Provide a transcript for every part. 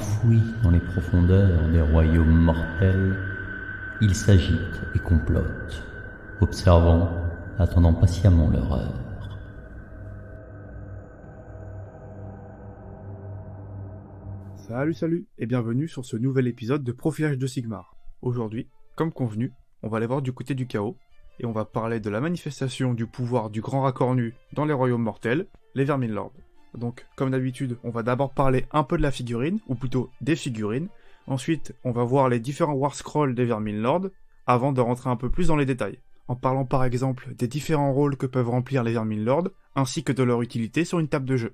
Enfoui dans les profondeurs des royaumes mortels, il s'agite et complote, observant, attendant patiemment leur heure. Salut et bienvenue sur ce nouvel épisode de Profilage de Sigmar. Aujourd'hui, comme convenu, on va aller voir du côté du chaos, et on va parler de la manifestation du pouvoir du grand racornu dans les royaumes mortels, les Verminlords. Donc, comme d'habitude, on va d'abord parler un peu de la figurine, ou plutôt des figurines. Ensuite, on va voir les différents War Scrolls des Verminlords, avant de rentrer un peu plus dans les détails. En parlant par exemple des différents rôles que peuvent remplir les Verminlords, ainsi que de leur utilité sur une table de jeu.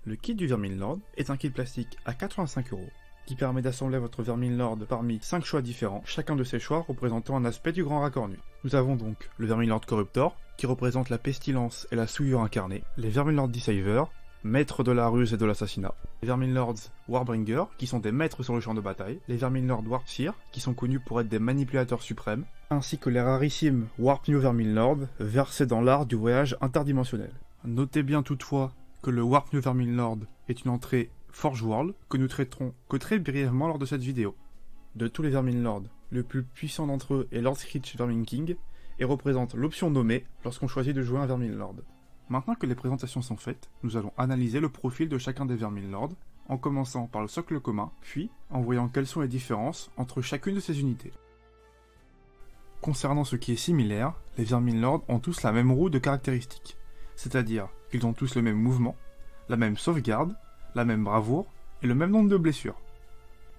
Le kit du Verminlord est un kit plastique à 85€, qui permet d'assembler votre Verminlord parmi 5 choix différents, chacun de ces choix représentant un aspect du grand racornu. Nous avons donc le Verminlord Corruptor, qui représente la pestilence et la souillure incarnée, les Verminlord Deceiver, maîtres de la ruse et de l'assassinat, les Verminlords Warbringer, qui sont des maîtres sur le champ de bataille, les Verminlord Warpseer, qui sont connus pour être des manipulateurs suprêmes, ainsi que les rarissimes Warp New Verminlord, versés dans l'art du voyage interdimensionnel. Notez bien toutefois que le Warp New Verminlord est une entrée Forge World que nous traiterons que très brièvement lors de cette vidéo. De tous les Verminlords, le plus puissant d'entre eux est Lord Screech Vermin King et représente l'option nommée lorsqu'on choisit de jouer un Verminlord. Maintenant que les présentations sont faites, nous allons analyser le profil de chacun des Verminlords, en commençant par le socle commun, puis en voyant quelles sont les différences entre chacune de ces unités. Concernant ce qui est similaire, les Verminlords ont tous la même roue de caractéristiques, c'est-à-dire qu'ils ont tous le même mouvement, la même sauvegarde, la même bravoure et le même nombre de blessures.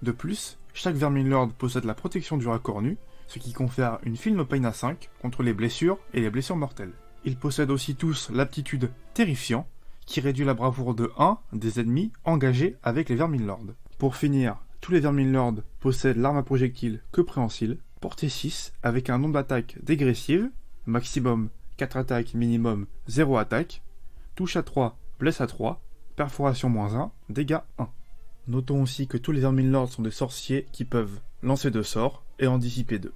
De plus, chaque Verminlord possède la protection du racornu, ce qui confère une Feel No Pain à 5 contre les blessures et les blessures mortelles. Ils possèdent aussi tous l'aptitude Terrifiant, qui réduit la bravoure de 1 des ennemis engagés avec les Verminlords. Pour finir, tous les Verminlords possèdent l'arme à projectiles que préhensile, portée 6 avec un nombre d'attaques dégressives, maximum 4 attaques, minimum 0 attaque, touche à 3, blesse à 3, perforation -1, dégâts 1. Notons aussi que tous les Verminlords sont des sorciers qui peuvent lancer 2 sorts et en dissiper 2.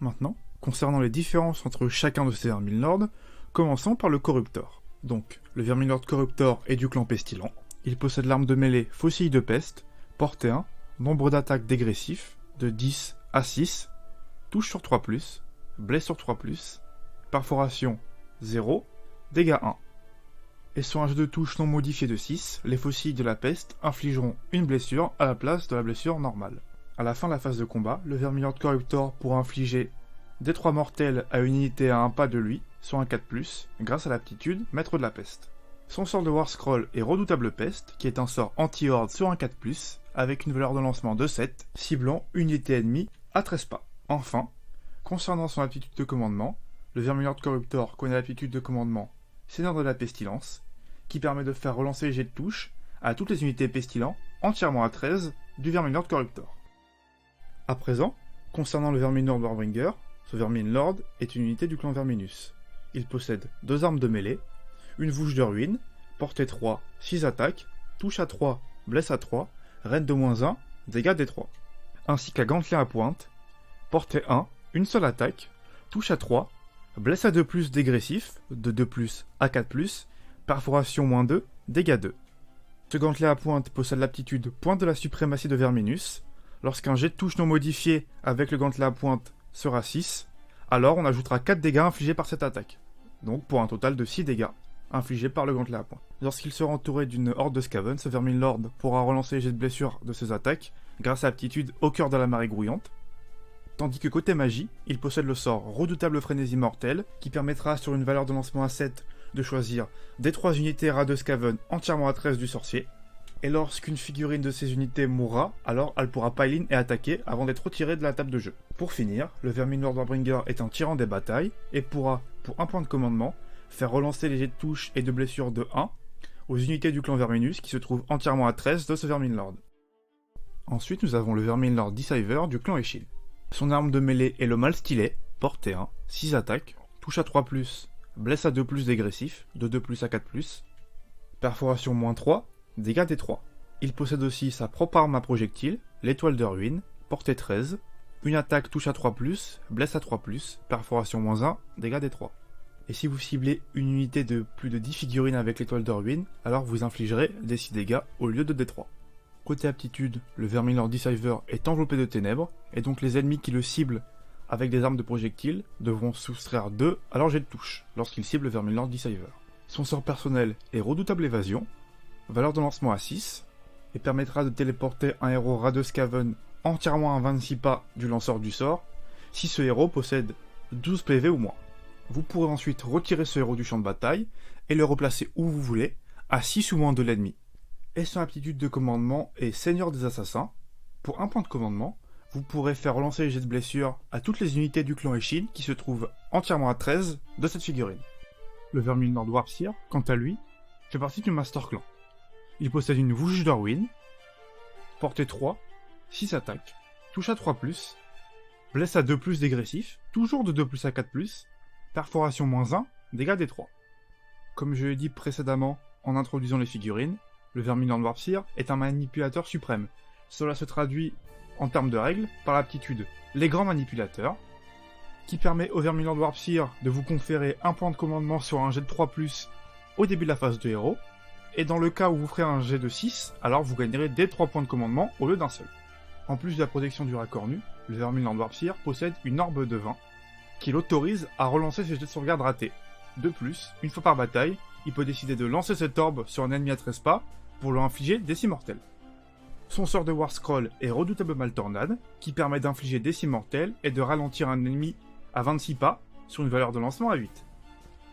Maintenant, concernant les différences entre chacun de ces Verminlords, commençons par le Corruptor. Donc, le Verminlord Corruptor est du clan Pestilent. Il possède l'arme de mêlée Faucille de Peste, portée 1, nombre d'attaques dégressif de 10 à 6, touche sur 3+, blesse sur 3+, perforation 0, dégâts 1. Et sur un jeu de touche non modifié de 6, les faucilles de la peste infligeront une blessure à la place de la blessure normale. À la fin de la phase de combat, le Verminlord Corruptor pourra infliger des 3 mortels à une unité à un pas de lui, sur un 4+, grâce à l'aptitude Maître de la Peste. Son sort de War Scroll est Redoutable Peste, qui est un sort anti-horde sur un 4+, avec une valeur de lancement de 7, ciblant une unité ennemie à 13 pas. Enfin, concernant son aptitude de commandement, le Verminlord Corruptor connaît l'aptitude de commandement Seigneur de la Pestilence, qui permet de faire relancer les jets de touche à toutes les unités pestilents entièrement à 13 du Verminlord Corruptor. À présent, concernant le Verminlord Warbringer, ce Verminlord est une unité du clan Verminus. Il possède 2 armes de mêlée, une Vouche de Ruine, portée 3, 6 attaques, touche à 3, blesse à 3, reine de -1, dégâts d3, ainsi qu'un gantelet à pointe, portée 1, une seule attaque, touche à 3, blesse à 2+, dégressif, de 2+, à 4+, perforation -2, dégâts 2. Ce gantelet à pointe possède l'aptitude Pointe de la suprématie de Verminus. Lorsqu'un jet de touche non modifié avec le gantelet à pointe sera 6, alors on ajoutera 4 dégâts infligés par cette attaque. Donc pour un total de 6 dégâts infligés par le gantelet à pointe. Lorsqu'il sera entouré d'une horde de Skaven, ce Verminlord pourra relancer les jets de blessure de ses attaques grâce à l'aptitude Au cœur de la marée grouillante. Tandis que côté magie, il possède le sort Redoutable Frénésie Mortelle, qui permettra sur une valeur de lancement à 7 de choisir des 3 unités ras de Skaven entièrement à 13 du sorcier. Et lorsqu'une figurine de ces unités mourra, alors elle pourra pile-in et attaquer avant d'être retirée de la table de jeu. Pour finir, le Verminlord Warbringer est un tyran des batailles et pourra, pour un point de commandement, faire relancer les jets de touche et de blessure de 1 aux unités du clan Verminus qui se trouvent entièrement à 13 de ce Verminlord. Ensuite, nous avons le Verminlord Deceiver du clan Eschil. Son arme de mêlée est le Malstylet, portée 1, 6 attaques, touche à 3+, blesse à 2+, dégressif, de 2+, à 4+, perforation -3, dégâts d3. Il possède aussi sa propre arme à projectiles, l'étoile de ruine, portée 13, une attaque touche à 3+, blesse à 3+, perforation -1, dégâts d3. Et si vous ciblez une unité de plus de 10 figurines avec l'étoile de ruine, alors vous infligerez des 6 dégâts au lieu de D3. Côté aptitude, le Vermilord Deceiver est enveloppé de ténèbres, et donc les ennemis qui le ciblent avec des armes de projectiles devront soustraire 2 à leur jet de touche lorsqu'ils ciblent le Vermilord Deceiver. Son sort personnel est Redoutable Évasion, valeur de lancement à 6, et permettra de téléporter un héros Radeskaven entièrement à 26 pas du lanceur du sort, si ce héros possède 12 PV ou moins. Vous pourrez ensuite retirer ce héros du champ de bataille et le replacer où vous voulez, à 6 ou moins de l'ennemi. Et son aptitude de commandement est Seigneur des Assassins. Pour un point de commandement, vous pourrez faire relancer les jets de blessure à toutes les unités du clan Eshin qui se trouvent entièrement à 13 de cette figurine. Le Vermilord Warpseer, quant à lui, fait partie du Master Clan. Il possède une Vouche de ruine, portée 3, 6 attaques, touche à 3+, blesse à 2+, dégressif, toujours de 2+ à 4+, perforation -1, dégâts D3. Comme je l'ai dit précédemment en introduisant les figurines, le Vermilord Warpseer est un manipulateur suprême. Cela se traduit en termes de règles par l'aptitude Les Grands Manipulateurs, qui permet au Vermilord Warpseer de vous conférer un point de commandement sur un jet de 3+, au début de la phase de héros, et dans le cas où vous ferez un jet de 6, alors vous gagnerez des 3 points de commandement au lieu d'un seul. En plus de la protection du raccord nu, le Vermilord Warpseer possède une orbe de vin, qui l'autorise à relancer ses jets de sauvegarde ratés. De plus, une fois par bataille, il peut décider de lancer cette orbe sur un ennemi à 13 pas pour lui infliger des 6 mortels. Son sort de War Scroll est Redoutable Maltornade, qui permet d'infliger des 6 mortels et de ralentir un ennemi à 26 pas sur une valeur de lancement à 8.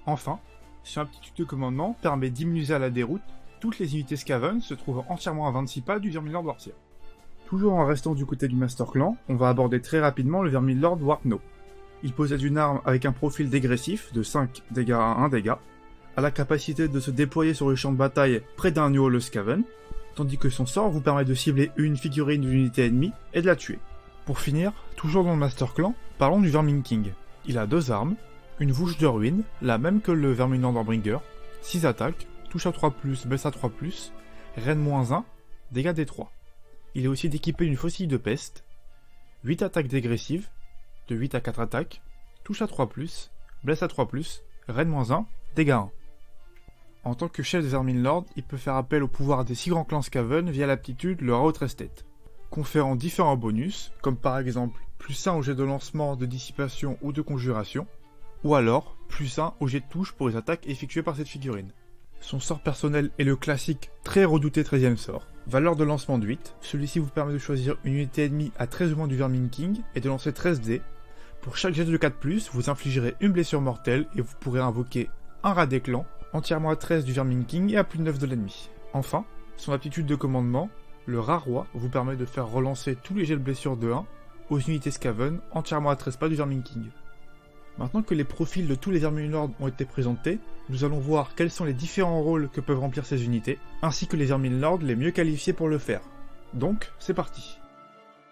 Enfin, son aptitude de commandement permet d'immuniser à la déroute toutes les unités Skaven se trouvant entièrement à 26 pas du Vermilord Warpseer. Toujours en restant du côté du Master Clan, on va aborder très rapidement le Vermilord Warpno. Il possède une arme avec un profil dégressif de 5 dégâts à 1 dégât, a la capacité de se déployer sur le champ de bataille près d'un New Skaven, tandis que son sort vous permet de cibler une figurine d'une unité ennemie et de la tuer. Pour finir, toujours dans le Master Clan, parlons du Vermin King. Il a 2 armes, une Vouche de ruine, la même que le Vermilord Warbringer, 6 attaques, touche à 3+, baisse à 3+, Reine -1, dégâts D3. Il est aussi équipé d'une Faucille de Peste, 8 attaques dégressives, de 8 à 4 attaques, touche à 3+, blesse à 3+, Reine -1, dégâts 1. En tant que chef des Vermilord, il peut faire appel au pouvoir des 6 grands clans Skaven via l'aptitude le Raot Restet, conférant différents bonus, comme par exemple +1 au jet de lancement, de dissipation ou de conjuration, ou alors +1 au jet de touche pour les attaques effectuées par cette figurine. Son sort personnel est le classique très redouté 13ème sort, valeur de lancement de 8, celui-ci vous permet de choisir une unité ennemie à 13 ou moins du Vermin King et de lancer 13 dés. Pour chaque jet de 4+, vous infligerez une blessure mortelle et vous pourrez invoquer un Radéclan entièrement à 13 du Vermin King et à plus de 9 de l'ennemi. Enfin, son aptitude de commandement, le Rat Roi, vous permet de faire relancer tous les jets de blessure de 1 aux unités Skaven entièrement à 13 pas du Vermin King. Maintenant que les profils de tous les Vermilord ont été présentés, nous allons voir quels sont les différents rôles que peuvent remplir ces unités, ainsi que les Vermilord les mieux qualifiés pour le faire. Donc, c'est parti.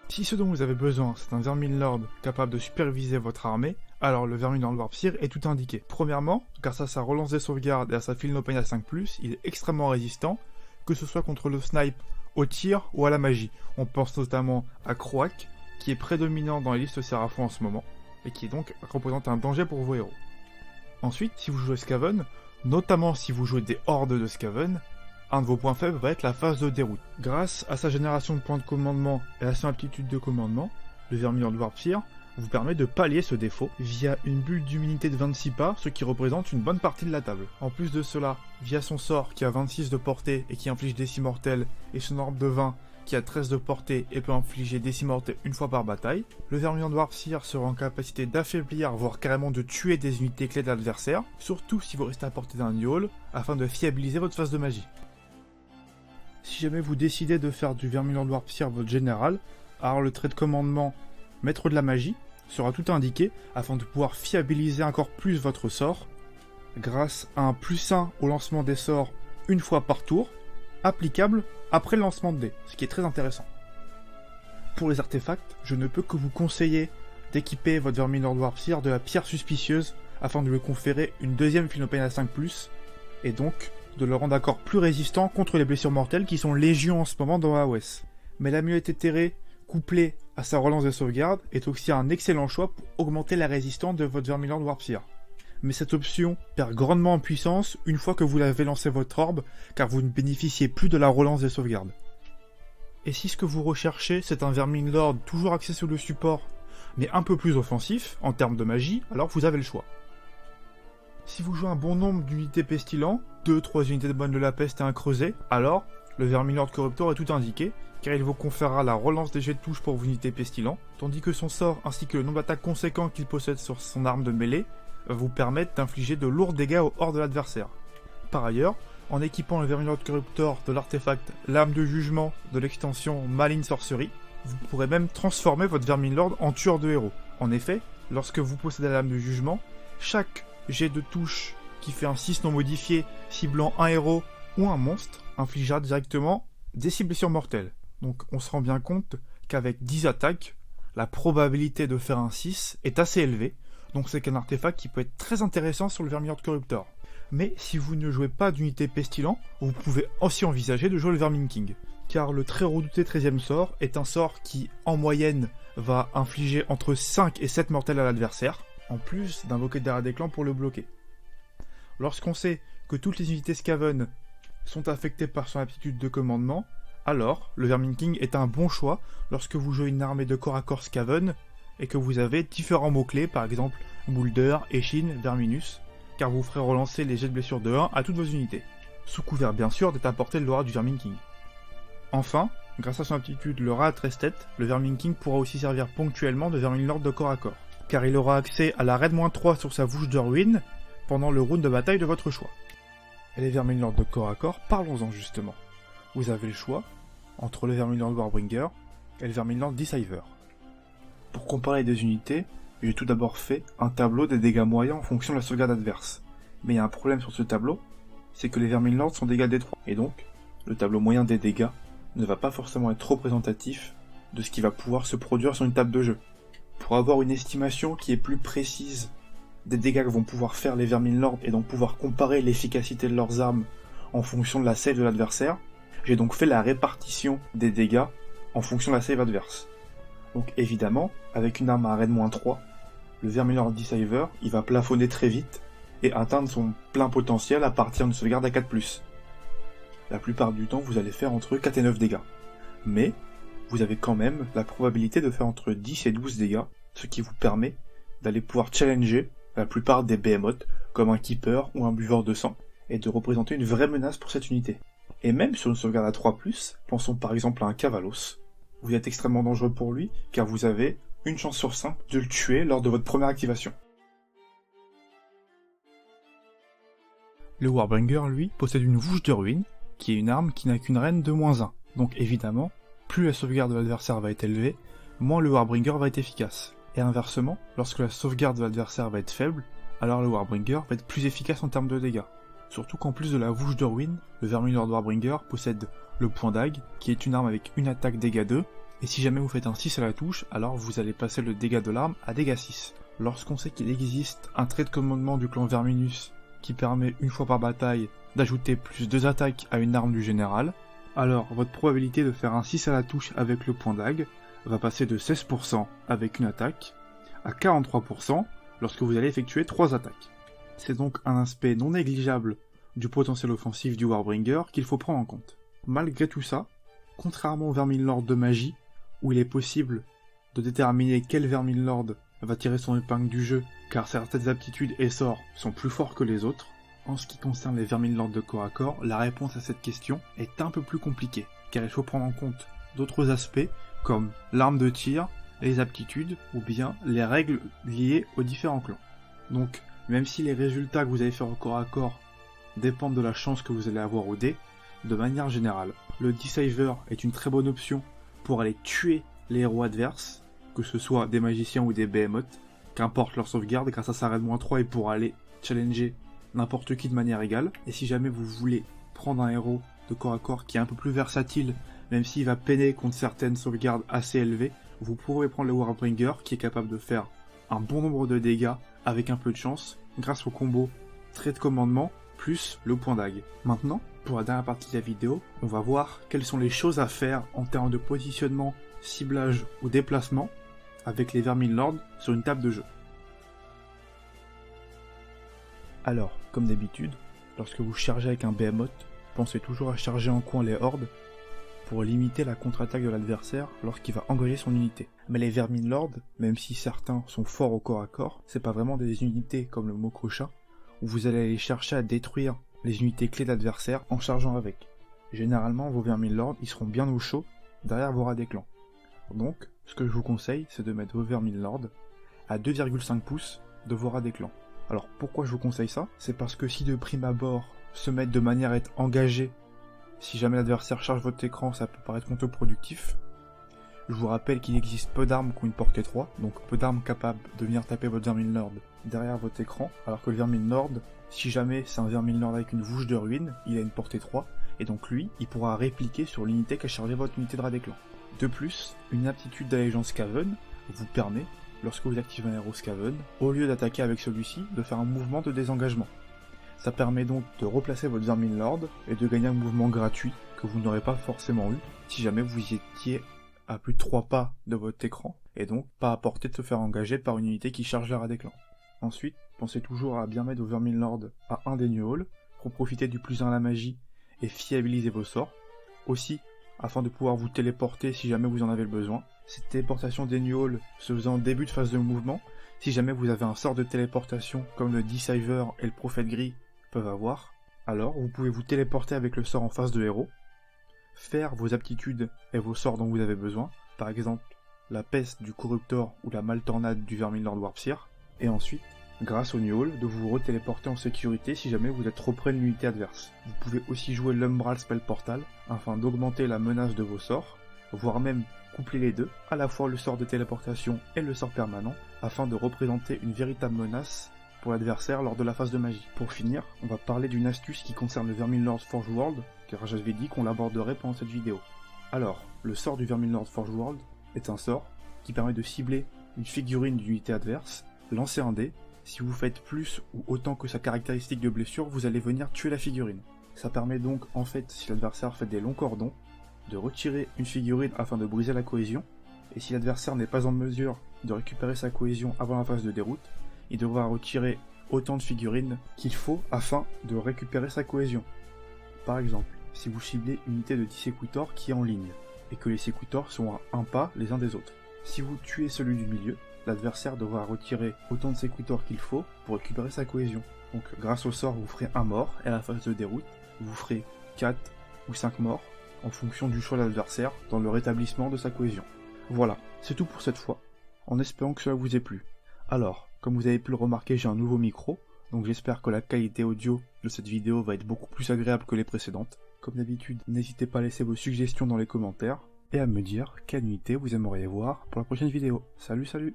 Si ce dont vous avez besoin, c'est un Vermilord capable de superviser votre armée, alors le Vermilord Warpseer est tout indiqué. Premièrement, grâce à sa relance des sauvegardes et à sa Feel No Pain à 5+, il est extrêmement résistant, que ce soit contre le snipe, au tir ou à la magie. On pense notamment à Croak, qui est prédominant dans les listes Seraphon en ce moment, et qui donc représente un danger pour vos héros. Ensuite, si vous jouez Skaven, notamment si vous jouez des hordes de Skaven, un de vos points faibles va être la phase de déroute. Grâce à sa génération de points de commandement et à son aptitude de commandement, le Vermilord Warpseer vous permet de pallier ce défaut via une bulle d'immunité de 26 pas, ce qui représente une bonne partie de la table. En plus de cela, via son sort qui a 26 de portée et qui inflige des 6 mortels, et son orbe de 20 qui a 13 de portée et peut infliger des 6 mortels une fois par bataille, le Vermilord Warpseer sera en capacité d'affaiblir, voire carrément de tuer des unités clés de l'adversaire, surtout si vous restez à portée d'un Yule, afin de fiabiliser votre phase de magie. Si jamais vous décidez de faire du Vermilord Warpseer votre général, alors le trait de commandement Maître de la magie sera tout indiqué afin de pouvoir fiabiliser encore plus votre sort grâce à un +1 au lancement des sorts une fois par tour, applicable après le lancement de dés, ce qui est très intéressant. Pour les artefacts, je ne peux que vous conseiller d'équiper votre Vermilord Warpseer de la pierre suspicieuse afin de lui conférer une deuxième Feel No Pain à 5+, et donc de le rendre encore plus résistant contre les blessures mortelles qui sont légion en ce moment dans AOS. Mais la muette éthérée, couplée à sa relance de sauvegarde, est aussi un excellent choix pour augmenter la résistance de votre Vermilord Warpseer. mais cette option perd grandement en puissance une fois que vous avez lancé votre orbe, car vous ne bénéficiez plus de la relance des sauvegardes. Et si ce que vous recherchez, c'est un Verminlord toujours axé sur le support, mais un peu plus offensif, en termes de magie, alors vous avez le choix. Si vous jouez un bon nombre d'unités pestilents, 2-3 unités de bonne de la peste et un creuset, alors le Verminlord Corruptor est tout indiqué, car il vous conférera la relance des jets de touche pour vos unités pestilents, tandis que son sort ainsi que le nombre d'attaques conséquents qu'il possède sur son arme de mêlée va vous permettre d'infliger de lourds dégâts au hors de l'adversaire. Par ailleurs, en équipant le Verminlord Corruptor de l'artefact Lame de Jugement de l'extension Malign Sorcery, vous pourrez même transformer votre Verminlord en tueur de héros. En effet, lorsque vous possédez la Lame de Jugement, chaque jet de touche qui fait un 6 non modifié ciblant un héros ou un monstre infligera directement des cibles mortelles. Donc on se rend bien compte qu'avec 10 attaques, la probabilité de faire un 6 est assez élevée, donc c'est qu'un artefact qui peut être très intéressant sur le Verminlord Corruptor. Mais si vous ne jouez pas d'unité pestilent, vous pouvez aussi envisager de jouer le Vermin King, car le très redouté 13e sort est un sort qui, en moyenne, va infliger entre 5 et 7 mortels à l'adversaire, en plus d'invoquer derrière des clans pour le bloquer. Lorsqu'on sait que toutes les unités Skaven sont affectées par son aptitude de commandement, alors le Vermin King est un bon choix lorsque vous jouez une armée de corps à corps Skaven et que vous avez différents mots-clés, par exemple Moulder, Eshin, Verminus, car vous ferez relancer les jets de blessure de 1 à toutes vos unités, sous couvert bien sûr d'être à portée de l'aura du Vermin King. Enfin, grâce à son aptitude le rat à 13 têtes, le Vermin King pourra aussi servir ponctuellement de Verminlord de corps à corps, car il aura accès à la raid-3 sur sa Vouche de Ruine pendant le round de bataille de votre choix. Et les Verminlord de corps à corps, parlons-en justement. Vous avez le choix entre le Verminlord Warbringer et le Verminlord Deceiver. Pour comparer les deux unités, j'ai tout d'abord fait un tableau des dégâts moyens en fonction de la sauvegarde adverse. Mais il y a un problème sur ce tableau, c'est que les Verminlords sont dégâts D3, et donc le tableau moyen des dégâts ne va pas forcément être représentatif de ce qui va pouvoir se produire sur une table de jeu. Pour avoir une estimation qui est plus précise des dégâts que vont pouvoir faire les Verminlords et donc pouvoir comparer l'efficacité de leurs armes en fonction de la save de l'adversaire, j'ai donc fait la répartition des dégâts en fonction de la save adverse. Donc évidemment, avec une arme à raid-3, le Verminlord Deceiver, il va plafonner très vite et atteindre son plein potentiel à partir d'une sauvegarde à 4+. La plupart du temps, vous allez faire entre 4 et 9 dégâts. Mais, vous avez quand même la probabilité de faire entre 10 et 12 dégâts, ce qui vous permet d'aller pouvoir challenger la plupart des behemoths, comme un keeper ou un buveur de sang, et de représenter une vraie menace pour cette unité. Et même sur une sauvegarde à 3+, pensons par exemple à un Cavalos, vous êtes extrêmement dangereux pour lui, car vous avez une chance sur 5 de le tuer lors de votre première activation. Le Warbringer, lui, possède une Vouche de Ruine, qui est une arme qui n'a qu'une reine de -1. Donc évidemment, plus la sauvegarde de l'adversaire va être élevée, moins le Warbringer va être efficace. Et inversement, lorsque la sauvegarde de l'adversaire va être faible, alors le Warbringer va être plus efficace en termes de dégâts. Surtout qu'en plus de la Vouche de Ruine, le Verminlord Warbringer possède le Point d'Ague, qui est une arme avec une attaque dégâts 2, et si jamais vous faites un 6 à la touche, alors vous allez passer le dégât de l'arme à dégâts 6. Lorsqu'on sait qu'il existe un trait de commandement du clan Verminus qui permet une fois par bataille d'ajouter plus 2 attaques à une arme du général, alors votre probabilité de faire un 6 à la touche avec le Point d'Ague va passer de 16% avec une attaque à 43% lorsque vous allez effectuer 3 attaques. C'est donc un aspect non négligeable du potentiel offensif du Warbringer qu'il faut prendre en compte. Malgré tout ça, contrairement au Verminlord de magie, où il est possible de déterminer quel Verminlord va tirer son épingle du jeu, car certaines aptitudes et sorts sont plus forts que les autres, en ce qui concerne les Verminlords de corps à corps, la réponse à cette question est un peu plus compliquée, car il faut prendre en compte d'autres aspects, comme l'arme de tir, les aptitudes, ou bien les règles liées aux différents clans. Donc, même si les résultats que vous allez faire au corps à corps dépendent de la chance que vous allez avoir au dé, de manière générale, le Deceiver est une très bonne option pour aller tuer les héros adverses, que ce soit des magiciens ou des behemoths, qu'importe leur sauvegarde, grâce à sa raid-3 et pour aller challenger n'importe qui de manière égale. Et si jamais vous voulez prendre un héros de corps à corps qui est un peu plus versatile, même s'il va peiner contre certaines sauvegardes assez élevées, vous pourrez prendre le Warbringer qui est capable de faire un bon nombre de dégâts avec un peu de chance, grâce au combo trait de commandement plus le Point d'Ague. Maintenant, pour la dernière partie de la vidéo, on va voir quelles sont les choses à faire en termes de positionnement, ciblage ou déplacement avec les Verminlords sur une table de jeu. Alors, comme d'habitude, lorsque vous chargez avec un Behemoth, pensez toujours à charger en coin les hordes pour limiter la contre-attaque de l'adversaire lorsqu'il va engager son unité. Mais les Vermin Lords, même si certains sont forts au corps à corps, c'est pas vraiment des unités comme le Mokosha, où vous allez aller chercher à détruire les unités clés d'adversaire en chargeant avec. Généralement, vos Vermin Lords, ils seront bien au chaud derrière vos rats des clans. Donc, ce que je vous conseille, c'est de mettre vos Vermin Lords à 2,5 pouces de vos rats des clans. Alors, pourquoi je vous conseille ça? C'est parce que si de prime abord, se mettre de manière à être engagé, si jamais l'adversaire charge votre écran, ça peut paraître contre-productif. Je vous rappelle qu'il existe peu d'armes qui ont une portée 3, donc peu d'armes capables de venir taper votre Vermin Lord derrière votre écran, alors que le Vermin Lord, si jamais c'est un Vermin Lord avec une vouche de ruine, il a une portée 3, et donc lui, il pourra répliquer sur l'unité qu'a chargé votre unité de rat des clans. De plus, une aptitude d'allégeance Skaven vous permet, lorsque vous activez un héros Skaven, au lieu d'attaquer avec celui-ci, de faire un mouvement de désengagement. Ça permet donc de replacer votre Vermin Lord et de gagner un mouvement gratuit que vous n'aurez pas forcément eu si jamais vous y étiez à plus de 3 pas de votre écran, et donc pas à portée de se faire engager par une unité qui charge les rats des clans. Ensuite, pensez toujours à bien mettre vos Vermin Lord à 1 des New Hall pour profiter du +1 à la magie et fiabiliser vos sorts. Aussi, afin de pouvoir vous téléporter si jamais vous en avez le besoin. Cette téléportation des New Hall se faisant en début de phase de mouvement, si jamais vous avez un sort de téléportation comme le Deceiver et le Prophète Gris peuvent avoir, alors vous pouvez vous téléporter avec le sort en face de héros, faire vos aptitudes et vos sorts dont vous avez besoin, par exemple la peste du Corruptor ou la Maltornade du Vermin Lord Warpseer, et ensuite, grâce au New Hall, de vous retéléporter en sécurité si jamais vous êtes trop près de l'unité adverse. Vous pouvez aussi jouer l'Umbral Spell Portal afin d'augmenter la menace de vos sorts, voire même coupler les deux, à la fois le sort de téléportation et le sort permanent, afin de représenter une véritable menace pour l'adversaire lors de la phase de magie. Pour finir, on va parler d'une astuce qui concerne le Vermin Lord Forge World, car j'avais dit qu'on l'aborderait pendant cette vidéo. Alors, le sort du Vermin Lord Forge World est un sort qui permet de cibler une figurine d'unité adverse, lancer un dé. Si vous faites plus ou autant que sa caractéristique de blessure, vous allez venir tuer la figurine. Ça permet donc, en fait, si l'adversaire fait des longs cordons, de retirer une figurine afin de briser la cohésion, et si l'adversaire n'est pas en mesure de récupérer sa cohésion avant la phase de déroute, il devra retirer autant de figurines qu'il faut afin de récupérer sa cohésion. Par exemple, si vous ciblez une unité de 10 Sequitors qui est en ligne, et que les Sequitors sont à un pas les uns des autres. Si vous tuez celui du milieu, l'adversaire devra retirer autant de Sequitors qu'il faut pour récupérer sa cohésion. Donc grâce au sort, vous ferez un mort, et à la phase de déroute, vous ferez 4 ou 5 morts, en fonction du choix de l'adversaire dans le rétablissement de sa cohésion. Voilà, c'est tout pour cette fois, en espérant que cela vous ait plu. Alors, comme vous avez pu le remarquer, j'ai un nouveau micro, donc j'espère que la qualité audio de cette vidéo va être beaucoup plus agréable que les précédentes. Comme d'habitude, n'hésitez pas à laisser vos suggestions dans les commentaires, et à me dire quelle unité vous aimeriez voir pour la prochaine vidéo. Salut, salut!